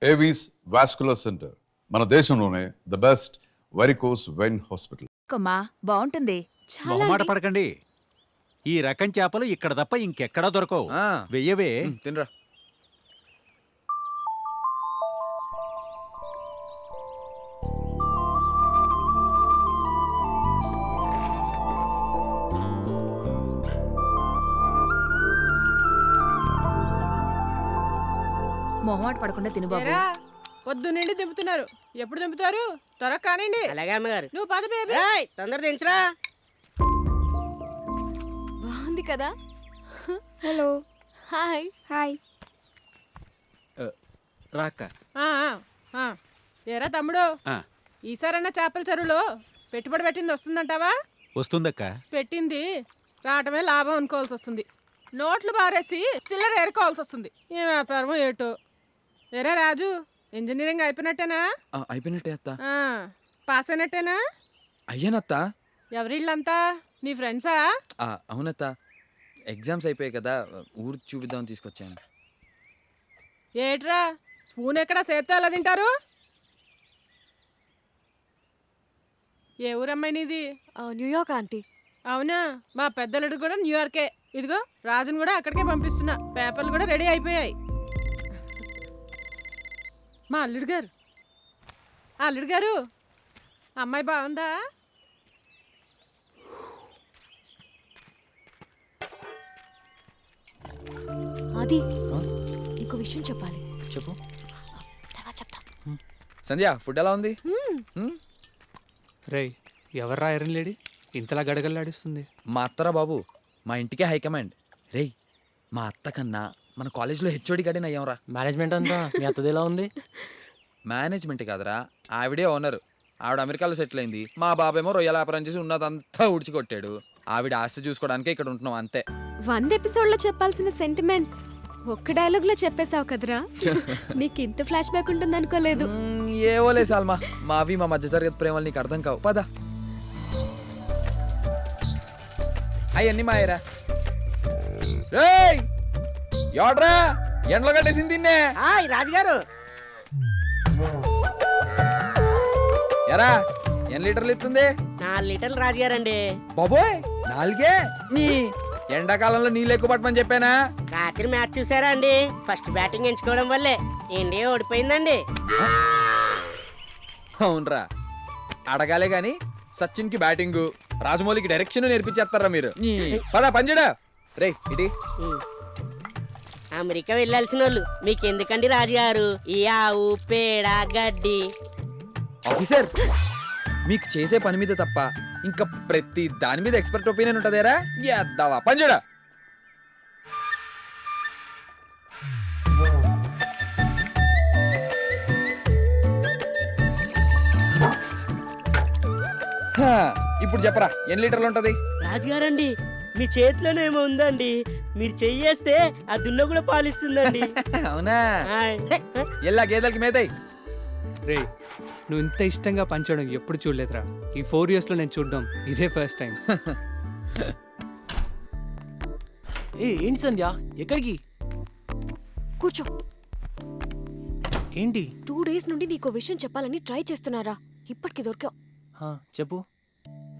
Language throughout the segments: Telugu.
ఏవీస్ వాస్కులర్ సెంటర్, మన దేశంలోనే the best varicose vein hospital. కొమ్మా బాగుంటుంది. మొహమాట పడకండి, ఈ రకం చేపలు ఇక్కడ తప్ప ఇంకెక్కడా దొరకవు. వెయ్యవే. తినరా. మొహమాట పడకుండా తిను బాబు. పొద్దు నుండి దింపుతున్నారు, ఎప్పుడు దింపుతారు? త్వరగా కానివ్వండి. అలాగే అమ్మగారు. నువ్వు పద బేబీ. తొందర దించరా. బాగుంది కదా. హలో. హాయ్. హాయ్. రాక్క. ఏరా తమ్ముడు, ఈసారన్నా చేపల చెరువులో పెట్టుబడి పెట్టింది వస్తుందంటావా? వస్తుందక్క. పెట్టింది రావటమే లాభం అనుకోవాల్సి వస్తుంది. నోట్లు బారేసి చిల్లర ఏరుకోవాల్సి వస్తుంది. ఏ వ్యాపారం ఏటో. ఏరా రాజు, ఇంజనీరింగ్ అయిపోయినట్టేనా? అయిపోయినట్టే అత్త. పాస్ అయినట్టేనా? అయ్యానత్త. ఎవరిళ్ళంతా నీ ఫ్రెండ్సా? అవునత్త, ఎగ్జామ్స్ అయిపోయాయి కదా, ఊరు చూపిద్దామని తీసుకొచ్చాను. ఏట్రా స్పూన్ ఎక్కడ చేత్తో ఎలా తింటారు? ఏ ఊరమ్మాయి నీది? New York aunty. అవునా, మా పెద్దలుడు కూడా న్యూయార్కే. ఇదిగో రాజును కూడా అక్కడికే పంపిస్తున్నా. పేపర్లు కూడా రెడీ అయిపోయాయి. మా అల్లుడు గారు, అల్లుడు గారు, అమ్మాయి బాగుందా? అది నీకు విషయం చెప్పాలి. చెప్పు. చెప్తా. సంధ్య, ఫుడ్ ఎలా ఉంది? రేయ్, ఎవర్రా ఐరన్ లేడీ ఇంతలా గడగల్లాడిస్తుంది? మా అత్తరా బాబు, మా ఇంటికే హైకమాండ్. రేయ్, మా అత్త కన్నా మన కాలేజ్లో హెచ్ఓడి గడిని అయ్యాంరా. మేనేజ్మెంట్ అంతా మీ అత్తది ఎలా ఉంది? మేనేజ్మెంట్ కాదురా, ఆవిడే ఓనరు. ఆవిడ అమెరికాలో సెటిల్ అయింది. మా బాబేమో రొయ్యల వ్యాపారం చేసి ఉన్నదంతా ఊడ్చికొట్టాడు. ఆవిడ ఆస్తి చూసుకోవడానికే ఇక్కడ ఉంటున్నాం అంతే. 100 ఎపిసోడ్లో చెప్పాల్సిన సెంటిమెంట్ ఒక్క డైలాగ్ లో చెప్పేశావు కదరా. నీకు ఇంత ఫ్లాష్ బ్యాక్ ఉంటుంది అనుకోలేదు. ఏవోలే సాల్మా, మావి మా మధ్య తరగతి ప్రేమలు నీకు అర్థం కావు. పద. అవన్నీ మాయరా. రేయ్, ఎవడ్రా ఎండలో కట్టేసింది తిన్నే? రాజుగారు. ఎరా, ఎన్ని లీటర్లు ఇస్తుంది? 4 లీటర్లు రాజుగారండి. బాబోయ్, 4? నీ ఎండాకాలంలో నీళ్ళు ఎక్కువ పట్టమని చెప్పానా? రాత్రి మ్యాచ్ చూసారా అండి? ఫస్ట్ బ్యాటింగ్ ఎంచుకోవడం వల్లే ఇండియా ఓడిపోయిందండి. అవునరా, అడగాలే గాని సచిన్ కి బ్యాటింగ్, రాజమౌళికి డైరెక్షన్ నేర్పించేస్తారా మీరు? పదా పంజడా. రే ఇటీ. అమెరికా వెళ్ళాల్సిన వాళ్ళు మీకెందుకండి రాజుగారు ఈ ఆవు పేడ గడ్డి? ఆఫీసర్, మీకు చేసే పని మీద తప్ప ఇంకా ప్రతి దాని మీద ఎక్స్పర్ట్ ఒపీనియన్ ఉంటదేరా? ఎద్దావా పంజడా. ఇప్పుడు చెప్పరా, ఎన్ని లీటర్లు ఉంటది? రాజుగారండి, మీ చేతిలోనేమో ఉందండి. మీరు చెయ్యేస్తే ఆ దున్న కూడా పాలిస్తుందండి. అవునా? ఎల్లా గేదెలకి మేతాయి. రే, నువ్వు ఇంత ఇష్టంగా పంచడం ఎప్పుడు చూడలేదురా. ఈ 4 years లో నేను చూడడం ఇదే ఫస్ట్ టైం. ఏంటి సంధ్య, ఎక్కడికి? కూర్చో. ఏంటి? 2 days నుండి నీకు విషయం చెప్పాలని ట్రై చేస్తున్నారా, ఇప్పటికి దొరికావు. చెప్పు.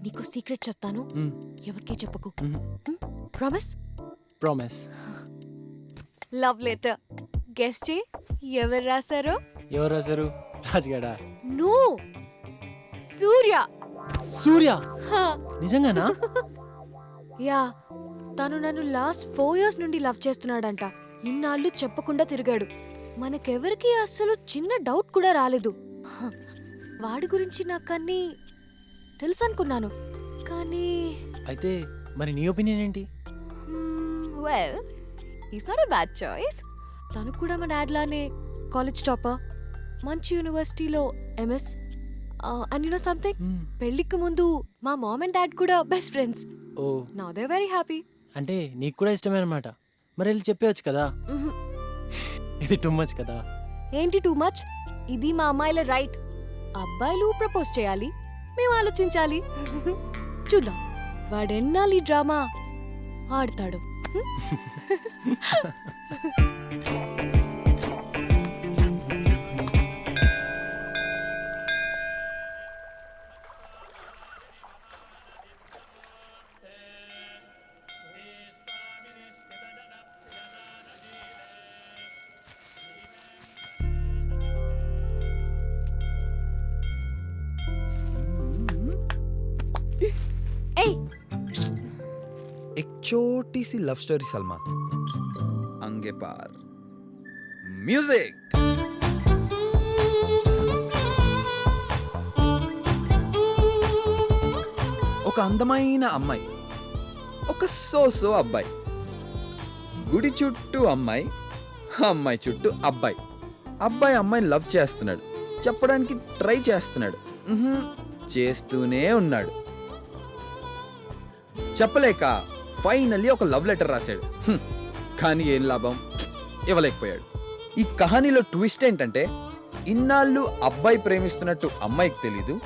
నీకు సీక్రెట్ చెప్తాను, ఎవరికీ చెప్పకు. Promise? Promise. Love letter. Guess చే ఎవరు రాశారో? ఎవరు రాశారు? రాజుగాడా? నో, సూర్య. సూర్య? నిజంగానా? యా, తను నన్ను లాస్ట్ 4 years నుండి లవ్ చేస్తున్నాడంట. ఇన్నాళ్ళు చెప్పకుండా తిరిగాడు. మనకెవరికి అస్సలు చిన్న డౌట్ కూడా రాలేదు. వాడి గురించి నాకన్నీ తెలుసు అనుకున్నాను, కానీ అయితే మరి నీ ఒపీనియన్ ఏంటి? Well, is not a bad choice. తను కూడా మా డాడ్ లానే కాలేజ్ టాపర్, మంచి యూనివర్సిటీలో MS. And you know something, పెళ్లికి ముందు మా మామ్ అండ్ డాడ్ కూడా best friends. Oh, now they very happy. అంటే నీకు కూడా ఇష్టమే అన్నమాట. మరి వెళ్ళి చెప్పేవచ్చు కదా. ఇది టూ మచ్ కదా. ఏంటి టూ మచ్? ఇది మా అమ్మాయిల రైట్. అబ్బాయిలు ప్రపోజ్ చేయాలి, మేము ఆలోచించాలి. చూద్దాం వాడెన్నాళ్ళు ఈ డ్రామా ఆడతాడు. छोटी सी लव स्टोरी सलमा अंगे पार म्यूजिक ఒక అందమైన అమ్మాయి ఒక సోసో అబ్బాయి గుడి చుట్టూ అమ్మాయి అమ్మాయి చుట్టూ అబ్బాయి అబ్బాయి అమ్మాయిని లవ్ చేస్తున్నాడు చెప్పడానికి ట్రై చేస్తున్నాడు చేస్తూనే ఉన్నాడు చెప్పలేక ఫైనల్లీ ఒక లవ్ లెటర్ రాశాడు కానీ ఏం లాభం ఇవ్వలేకపోయాడు ఈ కహానీలో ట్విస్ట్ ఏంటంటే ఇన్నాళ్ళు అబ్బాయి ప్రేమిస్తున్నట్టు అమ్మాయికి తెలీదు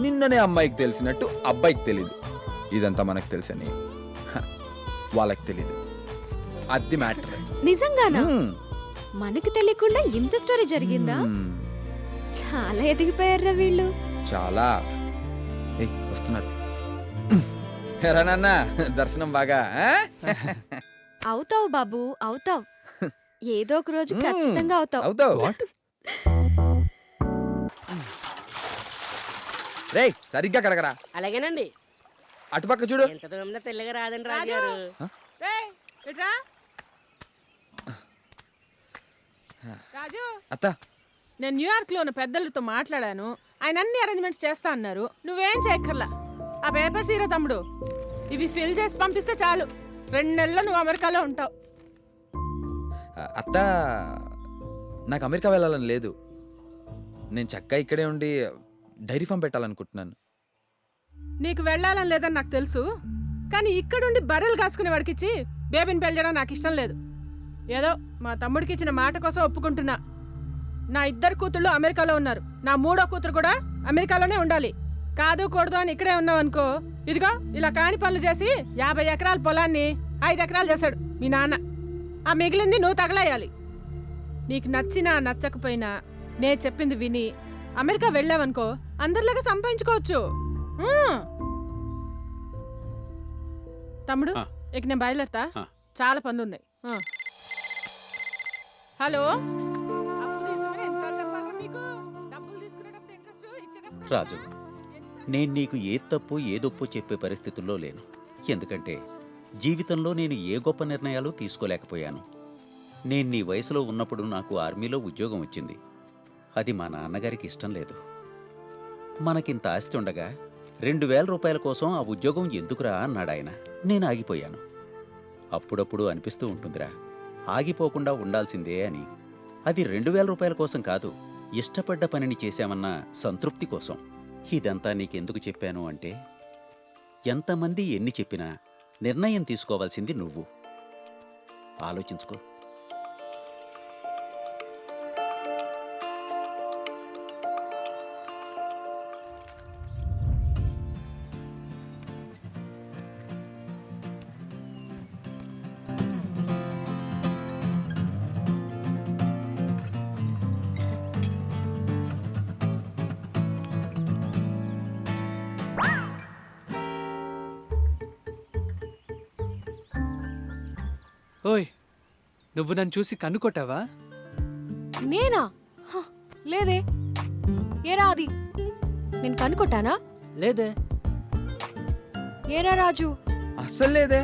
నిన్ననే అమ్మాయికి తెలిసినట్టు అబ్బాయికి తెలీదు ఇదంతా మనకు తెలుసని వాళ్ళకి తెలీదు అది మ్యాటర్ నిజంగానా మనకు తెలియకుండా ఇంత స్టోరీ జరిగిందా చాలా ఎదిగిపోయారా వీళ్ళు చాలా వస్తున్నారు ఎరా నాన్న దర్శనం బాగా అవుతావు బాబు అవుతావు ఏదో ఒక రోజు ఖచ్చితంగా అవుతావు అవుతావు రే సరిగ్గా కడగరా అలాగేనండి. అటుపక్క చూడు ఎంత దూరంలో తెల్లగా రాదండి రాజు రాజుగారు. రేయ్, ఇట్రా. రాజు అత్త నేను న్యూయార్క్ లో ఉన్న పెద్దలతో మాట్లాడాను. ఆయన అన్ని అరేంజ్మెంట్స్ చేస్తా అన్నారు. నువ్వేం చేయక్కర్లా. ఆ పేపర్స్ ఇరా తమ్ముడు, ఇవి ఫిల్ చేసి పంపిస్తే చాలు. 2 నెలల్లో నువ్వు అమెరికాలో ఉంటావు. అత్త నాకు అమెరికా వెళ్ళాలని లేదు. నేను చక్కగా ఇక్కడే ఉండి డైరీ ఫామ్ పెట్టాలనుకుంటున్నాను. నీకు వెళ్ళాలని లేదని నాకు తెలుసు, కానీ ఇక్కడుండి బర్రెలు కాసుకునే వాడికిచ్చి బేబీని పెళ్ళడం నాకు ఇష్టం లేదు. ఏదో మా తమ్ముడికి ఇచ్చిన మాట కోసం ఒప్పుకుంటున్నా. నా 2 కూతుళ్ళు అమెరికాలో ఉన్నారు. నా 3వ కూతురు కూడా అమెరికాలోనే ఉండాలి. కాదు కూడదు అని ఇక్కడే ఉన్నావు అనుకో, ఇదిగో ఇలా కాని పనులు చేసి 50 ఎకరాల పొలాన్ని 5 ఎకరాలు చేశాడు మీ నాన్న. ఆ మిగిలింది నువ్వు తగలేయాలి. నీకు నచ్చినా నచ్చకపోయినా నే చెప్పింది విని అమెరికా వెళ్ళావనుకో, అందరిలాగా సంపాదించుకోవచ్చు. తమ్ముడు, ఇక నేను బయలుదేరతా. చాలా పనులు ఉన్నాయి. హలో, అప్పు తీర్చమని ఎన్నిసార్లు చెప్పాలా మీకు? డబ్బులు తీసుకునేటప్పుడు ఇంట్రెస్ట్ ఇచ్చేటప్పుడు రాజు, నేను నీకు ఏ తప్పు ఏదొప్పు చెప్పే పరిస్థితుల్లో లేను. ఎందుకంటే జీవితంలో నేను ఏ గొప్ప నిర్ణయాలు తీసుకోలేకపోయాను. నేను నీ వయసులో ఉన్నప్పుడు నాకు ఆర్మీలో ఉద్యోగం వచ్చింది. అది మా నాన్నగారికి ఇష్టం లేదు. మనకింత ఆస్తి ఉండగా 2000 రూపాయల కోసం ఆ ఉద్యోగం ఎందుకురా అన్నాడు ఆయన. నేను ఆగిపోయాను. అప్పుడప్పుడు అనిపిస్తూ ఉంటుందిరా, ఆగిపోకుండా ఉండాల్సిందే అని. అది 2000 రూపాయల కోసం కాదు, ఇష్టపడ్డ పనిని చేశామన్న సంతృప్తి కోసం. ఇదంతా నీకెందుకు చెప్పాను అంటే, ఎంతమంది ఎన్ని చెప్పినా నిర్ణయం తీసుకోవాల్సింది నువ్వు. ఆలోచించుకో. ఓయ్, నువ్వు నన్ను చూసి కన్నుకొట్టావా? నేనా? హ, లేదే. ఏరా అది, నేను కనుకొట్టానా? లేదే. ఏరా రాజు? అస్సలు లేదే.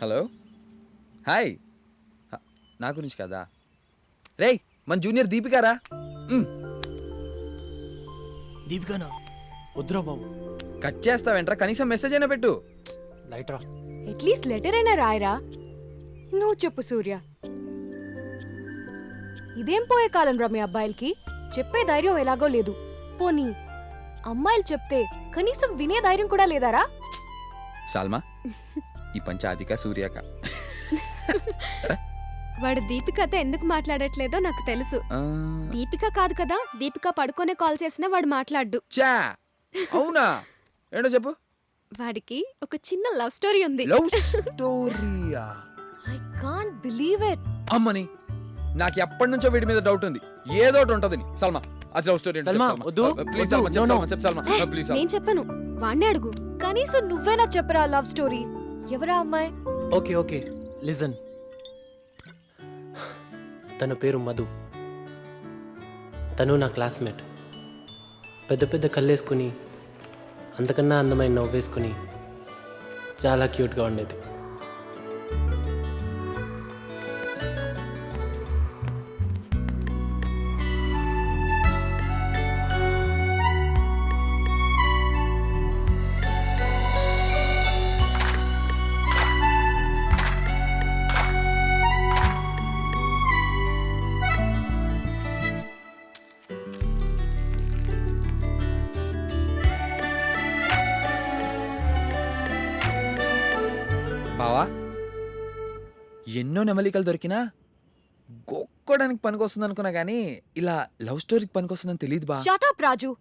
Hello, hi. నా గురించి కదా. రేయ్, మన జూనియర్ దీపికారా? దీపికానా? వద్దురా బాబు. కట్ చేస్తావేంట్రా? కనీసం మెసేజ్ అయినా పెట్టు. లైట్ రా. అట్లీస్ట్ లెటర్ అయినా రాయరా. నువ్వు చెప్పు సూర్య, ఇదేం పోయే కాలం రా మీ అబ్బాయిలకి? చెప్పే ధైర్యం ఎలాగో లేదు. పోనీ అమ్మాయిలు చెప్తే కనీసం వినే ధైర్యం కూడా లేదారా? సాల్మా, ఈ పంచాదిక సూర్యక. వాడు దీపికతో ఎందుకు మాట్లాడట్లేదో నాకు తెలుసు. దీపిక కాదు కదా, దీపిక పడుకోనే కాల్ చేసినా వాడు మాట్లాడ్డు. చా, అవునా? ఏంటో చెప్పు. వాడికి ఒక చిన్న లవ్ స్టోరీ ఉంది. లవ్ స్టోరీయా? I can't believe it. అమ్మని, నాకు ఎప్పటి నుంచో వీడి మీద డౌట్ ఉంది. ఏదో ఒకటి ఉంటదని. సల్మా, అది లవ్ స్టోరీ. సల్మా, వద్దు. ప్లీజ్ వద్దు. Salma, No, no. చెప్పు సల్మా, ప్లీజ్. నేను చెప్పను, వాణ్ణి అడుగు. కనీసం నువ్వేనా చెప్పరా లవ్ స్టోరీ. ఎవరా అమ్మాయి? Okay okay, listen. తన పేరు మధు. తను నా క్లాస్మేట్. పెద్ద పెద్ద కళ్ళేసుకుని అంతకన్నా అందమైన నవ్వేసుకుని చాలా క్యూట్గా ఉండేది. బావా, ఎన్నో నెమలికలు దొరికినా గోక్కోడానికి పనికొస్తుంది అనుకున్నా కానీ ఇలా లవ్ స్టోరీకి పనికొస్తుందని తెలియదు బా. షట్ అప్ రాజు.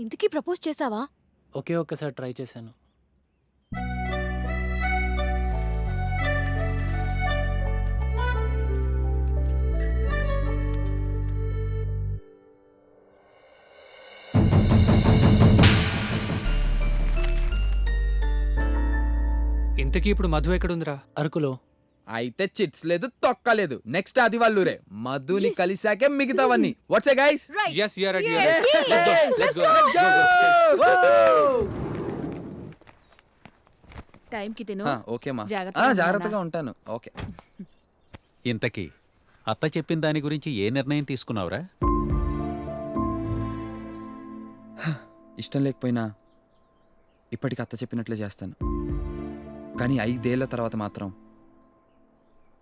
ఇంతకీ ప్రపోజ్ చేసావా? ఒకే ఒక్కసారి ట్రై చేశాను. ఇంతకీ ఇప్పుడు మధు ఎక్కడుందిరా? అరకులో. అయితే చిట్స్ లేదు, తొక్క లేదు. నెక్స్ట్ అది వాళ్ళూరే. మధుని కలిసాకే మిగతావన్నీ. What's guys? Right. Yes, you are right. Yes. Let's go. టైంకి తిను. ఓకే మా. జాగ్రత్తగా జాగ్రత్తగా ఉంటాను. ఓకే. ఇంతకీ అత్త చెప్పిన దాని గురించి ఏ నిర్ణయం తీసుకున్నావురా? ఇష్టం లేకపోయినా ఇప్పటికి అత్త చెప్పినట్లే చేస్తాను. కానీ 5 ఏళ్ల తర్వాత మాత్రం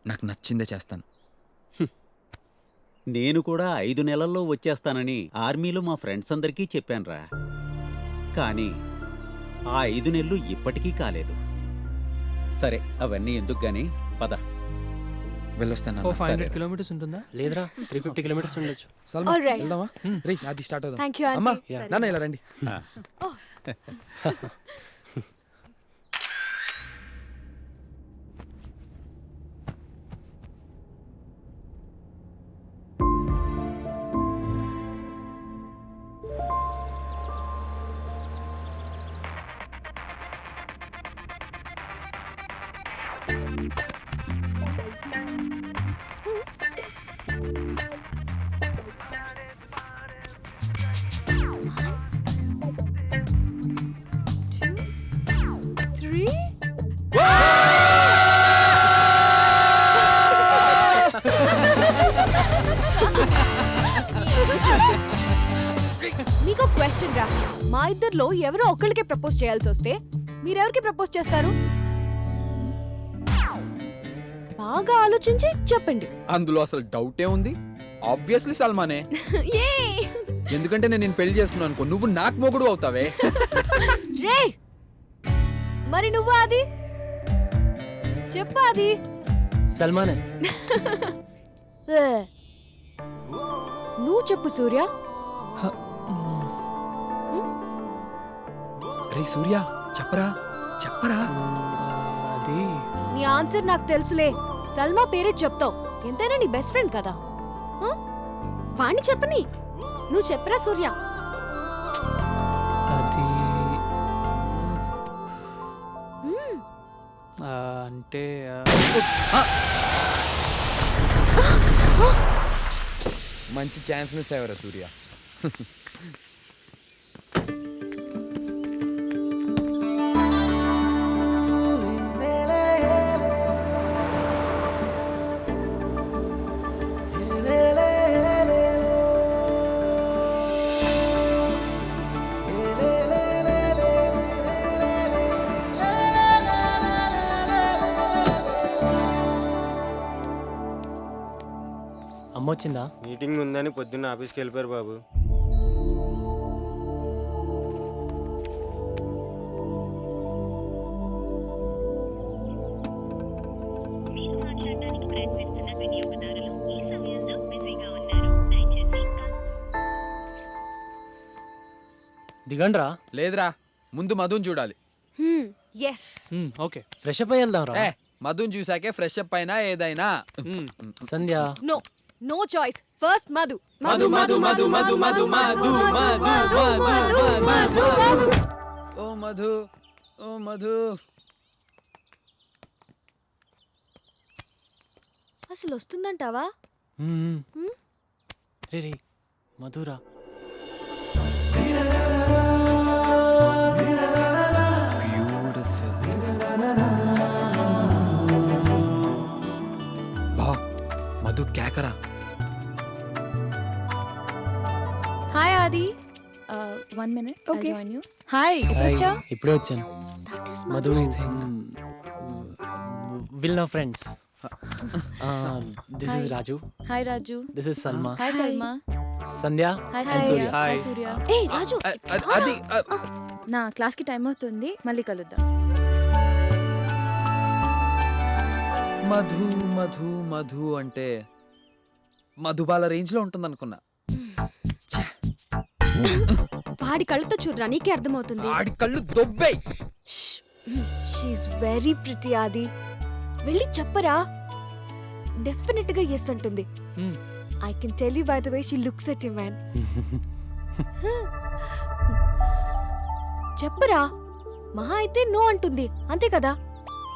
నాకు నచ్చిందే చేస్తాను. నేను కూడా 5 నెలల్లో వచ్చేస్తానని ఆర్మీలో మా ఫ్రెండ్స్ అందరికీ చెప్పానురా. కానీ ఆ 5 నెలలు ఇప్పటికీ కాలేదు. సరే, అవన్నీ ఎందుకు గాని పద. వెళ్ళొస్తాను. 500 కిలోమీటర్స్ ఉంటుందా? లేదురా, 350 కిలోమీటర్స్ ఉండొచ్చు. Salma, All right. వెళ్దామా? రే, అది స్టార్ట్ అవుదాం. Thank you, aunty. అమ్మా, సరే. నాన్న ఇలా రండి. మీకు క్వశ్చన్ రా. మా ఇద్దరిలో ఎవరో ఒకళ్ళకే ప్రపోజ్ చేయాల్సి వస్తే మీరెవరికి ప్రపోజ్ చేస్తారు? బాగా ఆలోచించి చెప్పండి. అందులో అసలు డౌటే ఉంది. ఆబ్వియస్లీ సల్మానే. Yay! ఎందుకంటే నేను నిన్ను పెళ్లి చేసుకున్నాను అనుకో, నువ్వు నాకు మొగుడు అవుతావే. రే, మరి నువ్వు అది చెప్పు. అది సల్మానే. నువ్వు చెప్పు సూర్య. రే సూర్య, చెప్పరా చెప్పరా. అది నీ ఆన్సర్ నాకు తెలుసులే. సల్మా పేరే చెప్తావు. ఎంతైనా నీ బెస్ట్ ఫ్రెండ్ కదా. వాణ్ణి చెప్పని. నువ్వు చెప్పరా సూర్య. అది అంటే మంచి ఛాన్స్ మిస్ అయ్యారా సూర్య. అమ్మొచ్చిందా? మీటింగ్ ఉందని పొద్దున్న ఆఫీస్కి వెళ్ళిపోయారు బాబు. దిగండ్రా. లేదురా, ముందు మధుని చూడాలి. ఎస్. ఓకే. ఫ్రెష్ అప్ అయ్యి వెళ్దాం రా. మధుని చూసాకే ఫ్రెష్ అప్ అయినా ఏదైనా. Sandhya. No, no choice. First Madhu. Madhu Madhu Madhu Madhu Madhu Madhu Madhu Madhu. ఓ మధు, ఓ మధు. అసలు వస్తుందంటావా? రే రే, మధురా. కేకరా. హాయ్ ఆది. 1 minute. Okay. I'll join you. Hi ఎప్పుడొచ్చా? ఇప్పుడే వచ్చాను. That is Madhu will know friends. This is Raju. Hi Raju. This is Salma. Hi Salma. Sandhya hi and Surya. Surya. Hi Surya. ఏ రాజు అది నా క్లాస్కి టైం అవుతుంది, మళ్ళీ కలుద్దాం. మధు మధు మధు అంటే మధుబాల రేంజ్ లో ఉంటుంది అనుకున్నా. వాడి కళ్ళతో చూడరా, నీకే అర్థమవుతుంది. ఆడి కళ్ళు దొబ్బే. షీఈస్ వెరీ ప్రిటీ ఆది. వెళ్ళి చెప్పరా, డెఫినెట్ గా ఎస్ అంటుంది. I can tell you by the way she looks at you man. చెప్పరా, మహా అయితే నో అంటుంది, అంతే కదా?